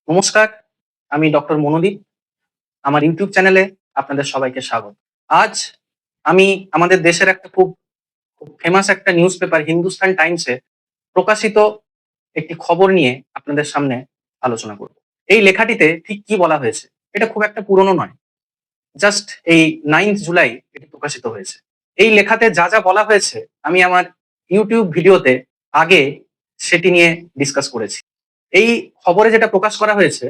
নমস্কার, আমি ডক্টর মনোদীপ। আমার ইউটিউব চ্যানেলে আপনাদের সবাইকে স্বাগত। আজ আমি আমাদের দেশের একটা খুব ফেমাস একটা নিউজ পেপার হিন্দুস্তান টাইমসে প্রকাশিত একটি খবর নিয়ে আপনাদের সামনে আলোচনা করব। এই লেখাটিতে ঠিক কি বলা হয়েছে? এটা খুব একটা পুরনো নয়। জাস্ট এই 9th জুলাই এটি প্রকাশিত হয়েছে। এই লেখাতে যা বলা হয়েছে আমি আমার ইউটিউব ভিডিওতে আগে সেটি নিয়ে ডিসকাস করেছি। এই খবরে যেটা প্রকাশ করা হয়েছে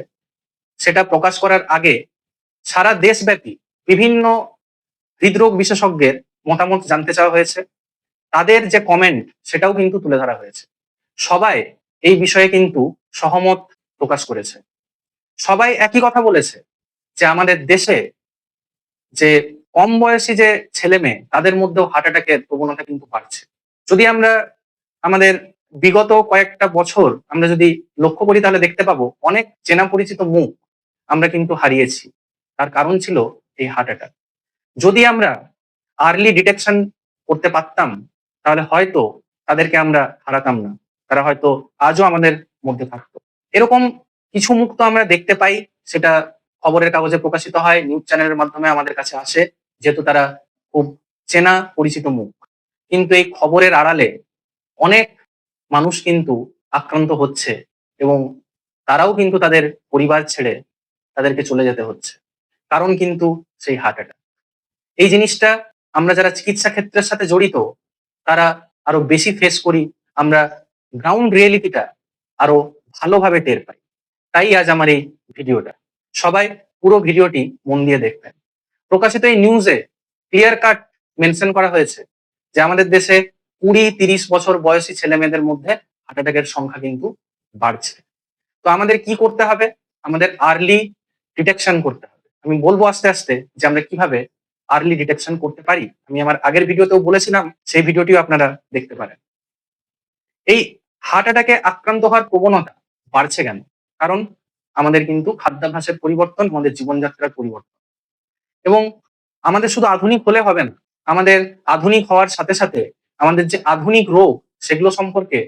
সেটা প্রকাশ করার আগে সারা দেশব্যাপী বিভিন্ন হৃদরোগ বিশেষজ্ঞের মতামত জানতে চাওয়া হয়েছে। তাদের যে কমেন্ট সেটাও কিন্তু তুলে ধরা হয়েছে। সবাই এই বিষয়ে কিন্তু সহমত প্রকাশ করেছে। সবাই একই কথা বলেছে যে আমাদের দেশে যে কম বয়সী যে ছেলেমেয়ে তাদের মধ্যেও হার্ট অ্যাটাকের প্রবণতা কিন্তু বাড়ছে। যদি আমরা আমাদের বিগত কয়েকটা বছর আমরা যদি লক্ষ্য করি তাহলে দেখতে পাবো অনেক চেনা পরিচিত মুখ আমরা কিন্তু হারিয়েছি। তার কারণ ছিল এই হার্ট অ্যাটাক। যদি আমরা আর্লি ডিটেকশন করতে পারতাম তাহলে হয়তো তাদেরকে আমরা হারাতাম না। তারা হয়তো আজও আমাদের মধ্যে থাকতো। এরকম কিছু মুখ তো আমরা দেখতে পাই, সেটা খবরের কাগজে প্রকাশিত হয়, নিউজ চ্যানেলের মাধ্যমে আমাদের কাছে আসে, যেহেতু তারা খুব চেনা পরিচিত মুখ। কিন্তু এই খবরের আড়ালে অনেক মানুষ কিন্তু আক্রান্ত হচ্ছে এবং তারাও কিন্তু তাদের পরিবার ছেড়ে তাদেরকে চলে যেতে হচ্ছে। কারণ কিন্তু সেই হার্ট অ্যাটাক। এই জিনিসটা আমরা যারা চিকিৎসা ক্ষেত্রের সাথে জড়িত তারা আরো বেশি ফেস করি। আমরা গ্রাউন্ড রিয়েলিটিটা আরো ভালোভাবে টের পাই। তাই আজ আমার এই ভিডিওটা। সবাই পুরো ভিডিওটি মন দিয়ে দেখবেন। প্রকাশিত এই নিউজে ক্লিয়ার কাট মেনশন করা হয়েছে যে আমাদের দেশে 20-30 বছর বয়সী ছেলে মেয়েদের মধ্যে হার্ট অ্যাটাকের সংখ্যা কিন্তু বাড়ছে। তো আমাদের কি করতে হবে? আমাদের আর্লি ডিটেকশন করতে হবে। আমি বলবো আস্তে আস্তে যে আমরা কিভাবে আর্লি ডিটেকশন করতে পারি। আমি আমার আগের ভিডিওতেও বলেছিলাম, সেই ভিডিওটিও আপনারা দেখতে পারেন। এই হার্ট অ্যাটাকে আক্রান্ত হওয়ার প্রবণতা বাড়ছে কেন? কারণ আমাদের কিন্তু খাদ্যাভ্যাসের পরিবর্তন, আমাদের জীবনযাত্রার পরিবর্তন এবং আমাদের শুধু আধুনিক হলে হবে না। আমাদের আধুনিক হওয়ার সাথে সাথে আমাদের যে আধুনিক রোগ সেগুলো সম্পর্কে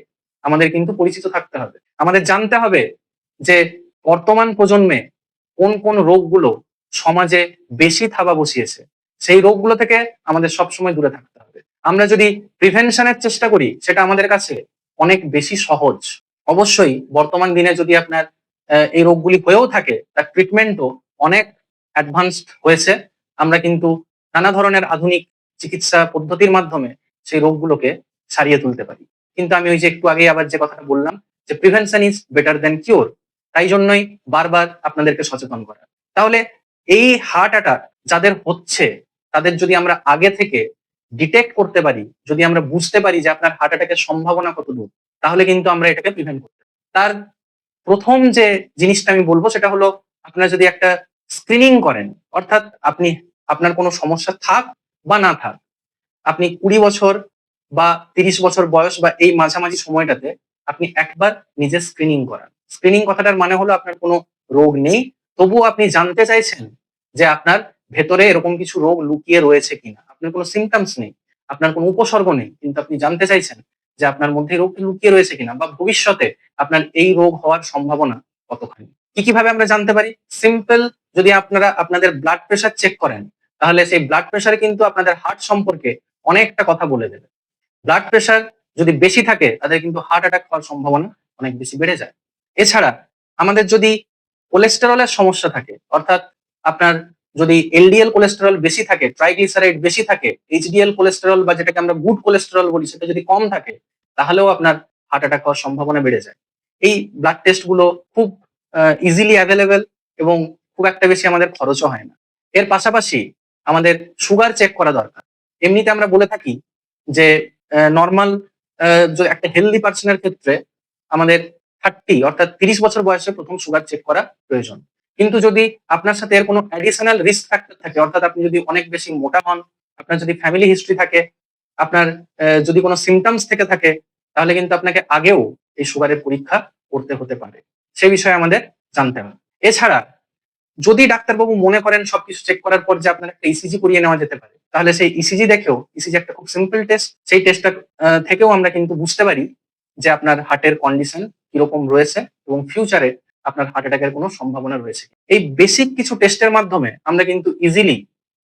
আমাদের কিন্তু পরিচিত থাকতে হবে। আমাদের জানতে হবে যে বর্তমান প্রজন্মে কোন রোগগুলো সমাজে বেশি থাবা বসিয়েছে। সেই রোগগুলো থেকে আমাদের সবসময় দূরে থাকতে হবে। আমরা যদি প্রিভেনশনের চেষ্টা করি সেটা আমাদের কাছে অনেক বেশি সহজ। অবশ্যই বর্তমান দিনে যদি আপনার এই রোগগুলি হয়েও থাকে তার ট্রিটমেন্টও অনেক অ্যাডভান্সড হয়েছে। আমরা কিন্তু নানা ধরনের আধুনিক চিকিৎসা পদ্ধতির মাধ্যমে সেই রোগগুলোকে সারিয়ে তুলতে পারি। কিন্তু আমি ওই যে একটু আগেই আবার যে কথাটা বললাম যে prevention is better than cure. তাই জন্যই বারবার আপনাদেরকে সচেতন করা। তাহলে এই হার্ট অ্যাটাক যাদের হচ্ছে তাদের যদি আমরা আগে থেকে ডিটেক্ট করতে পারি, যদি আমরা বুঝতে পারি যে আপনার হার্ট অ্যাটাকের সম্ভাবনা কতদূর, তাহলে কিন্তু আমরা এটাকে প্রিভেন্ট করতে পারি। তার প্রথম যে জিনিসটা আমি বলবো সেটা হলো আপনারা যদি একটা স্ক্রিনিং করেন, অর্থাৎ আপনি আপনার কোনো সমস্যা থাক বা না থাক, আপনি 20 বছর বা 30 বছর বয়স বা এই মাঝামাঝি সময়টাতে আপনি একবার নিজের স্ক্রিনিং করান। স্ক্রিনিং কথাটার মানে হলো আপনার কোনো রোগ নেই, তবুও আপনি জানতে চাইছেন যে আপনার ভেতরে এরকম কিছু রোগ লুকিয়ে রয়েছে কিনা। আপনার কোনো সিমটমস নেই, আপনার কোনো উপসর্গ নেই, কিন্তু আপনি জানতে চাইছেন যে আপনার মধ্যে এই রোগটি লুকিয়ে রয়েছে কিনা বা ভবিষ্যতে আপনার এই রোগ হওয়ার সম্ভাবনা কতখানি। কিভাবে আমরা জানতে পারি? সিম্পল, যদি আপনারা আপনাদের ব্লাড প্রেশার চেক করেন তাহলে সেই ব্লাড প্রেশারে কিন্তু আপনাদের হার্ট সম্পর্কে অনেকটা কথা বলে দেবে। ব্লাড প্রেশার যদি বেশি থাকে তাদের কিন্তু হার্ট অ্যাটাক হওয়ার সম্ভাবনা অনেক বেশি বেড়ে যায়। এছাড়া আমাদের যদি কোলেস্টেরলের সমস্যা থাকে, অর্থাৎ আপনার যদি এলডিএল কোলেস্টেরল বেশি থাকে, ট্রাইগ্লিসারাইড বেশি থাকে, এইচডিএল কোলেস্টেরল বা যেটাকে আমরা গুড কোলেস্টেরল বলি সেটা যদি কম থাকে, তাহলেও আপনার হার্ট অ্যাটাক হওয়ার সম্ভাবনা বেড়ে যায়। এই ব্লাড টেস্ট গুলো খুব ইজিলি অ্যাভেলেবেল এবং খুব একটা বেশি আমাদের খরচও হয় না। এর পাশাপাশি আমাদের সুগার চেক করা দরকার। এমনিতে আমরা বলে থাকি যে নরমাল একটা হেলদি পার্সনের ক্ষেত্রে আমাদের অর্থাৎ 30 বছর বয়সে প্রথম সুগার চেক করা প্রয়োজন। কিন্তু যদি আপনার সাথে এর কোনো অ্যাডিশনাল রিস্ক ফ্যাক্টর থাকে, অর্থাৎ আপনি যদি অনেক বেশি মোটা হন, আপনার যদি ফ্যামিলি হিস্ট্রি থাকে, আপনার যদি কোনো সিমটমস থেকে থাকে, তাহলে কিন্তু আপনাকে আগেও এই সুগারের পরীক্ষা করতে হতে পারে। সে বিষয়ে আমাদের জানতে হবে। এছাড়া যদি ডাক্তারবাবু মনে করেন সবকিছু চেক করার পর যে আপনার একটা ইসিজি করিয়ে নেওয়া যেতে পারে, তাহলে সেই ইসিজি দেখেও, ইসিজি একটা খুব সিম্পল টেস্ট, সেই টেস্টটা থেকেও আমরা কিন্তু বুঝতে পারি যে আপনার হার্টের কন্ডিশন কিরকম রয়েছে এবং ফিউচারে আপনার হার্ট অ্যাটাকের কোনো সম্ভাবনা রয়েছে। এই বেসিক কিছু টেস্টের মাধ্যমে আমরা কিন্তু ইজিলি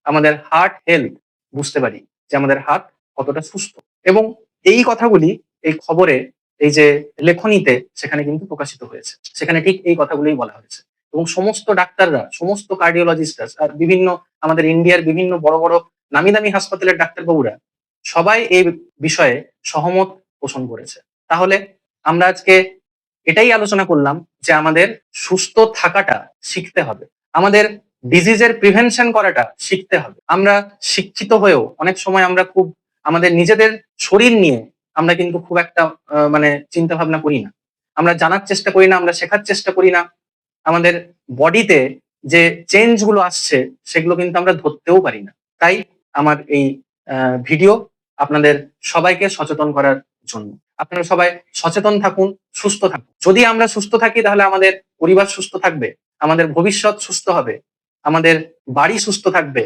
আমাদের হার্ট হেলথ বুঝতে পারি যে আমাদের হার্ট কতটা সুস্থ। এবং এই কথাগুলি এই খবরে, এই যে লেখনীতে, সেখানে কিন্তু প্রকাশিত হয়েছে। সেখানে ঠিক এই কথাগুলোই বলা হয়েছে। এবং সমস্ত ডাক্তাররা, সমস্ত কার্ডিওলজিস্টরা আর বিভিন্ন আমাদের ইন্ডিয়ার বিভিন্ন বড় বড় নামি দামি হাসপাতালের ডাক্তারবাবুরা সবাই এই বিষয়ে সহমত পোষণ করেছে। তাহলে আমরা আজকে এটাই আলোচনা করলাম যে আমাদের সুস্থ থাকাটা শিখতে হবে, আমাদের ডিজিজের প্রিভেনশন করাটা শিখতে হবে। আমরা শিক্ষিত হয়েও অনেক সময় আমরা খুব আমাদের নিজেদের শরীর নিয়ে আমরা কিন্তু খুব একটা মানে চিন্তা ভাবনা করি না, আমরা জানার চেষ্টা করি না, আমরা শেখার চেষ্টা করি না। আমাদের বডিতে যে চেঞ্জ গুলো আসছে সেগুলো কিন্তু আমরা ধরতেও পারি না। তাই আমার এই ভিডিও আপনাদের সবাইকে সচেতন করার জন্য। আপনারা সবাই সচেতন থাকুন, সুস্থ থাকুন। যদি আমরা সুস্থ থাকি তাহলে আমাদের পরিবার সুস্থ থাকবে, আমাদের ভবিষ্যৎ সুস্থ হবে, আমাদের বাড়ি সুস্থ থাকবে,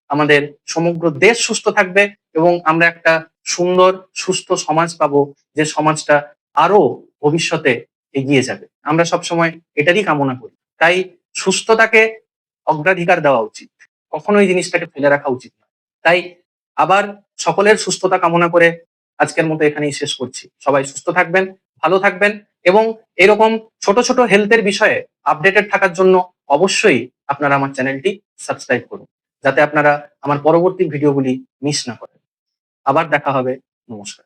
আমাদের সমগ্র দেশ সুস্থ থাকবে এবং আমরা একটা সুন্দর সুস্থ সমাজ পাবো, যে সমাজটা আরো ভবিষ্যতে এগিয়ে যাবে। আমরা সবসময় এটারই কামনা করি। তাই সুস্থতাকে অগ্রাধিকার দেওয়া উচিত, কখনোই জিনিসটাকে ফেলে রাখা উচিত নয়। তাই আবার সকলের সুস্থতা কামনা করে আজকের মতো এখানেই শেষ করছি। সবাই সুস্থ থাকবেন, ভালো থাকবেন এবং এরকম ছোট ছোট হেলথের বিষয়ে আপডেটেড থাকার জন্য অবশ্যই আপনারা আমার চ্যানেলটি সাবস্ক্রাইব করুন, যাতে আপনারা আমার পরবর্তী ভিডিওগুলি মিস না করেন। আবার দেখা হবে। নমস্কার।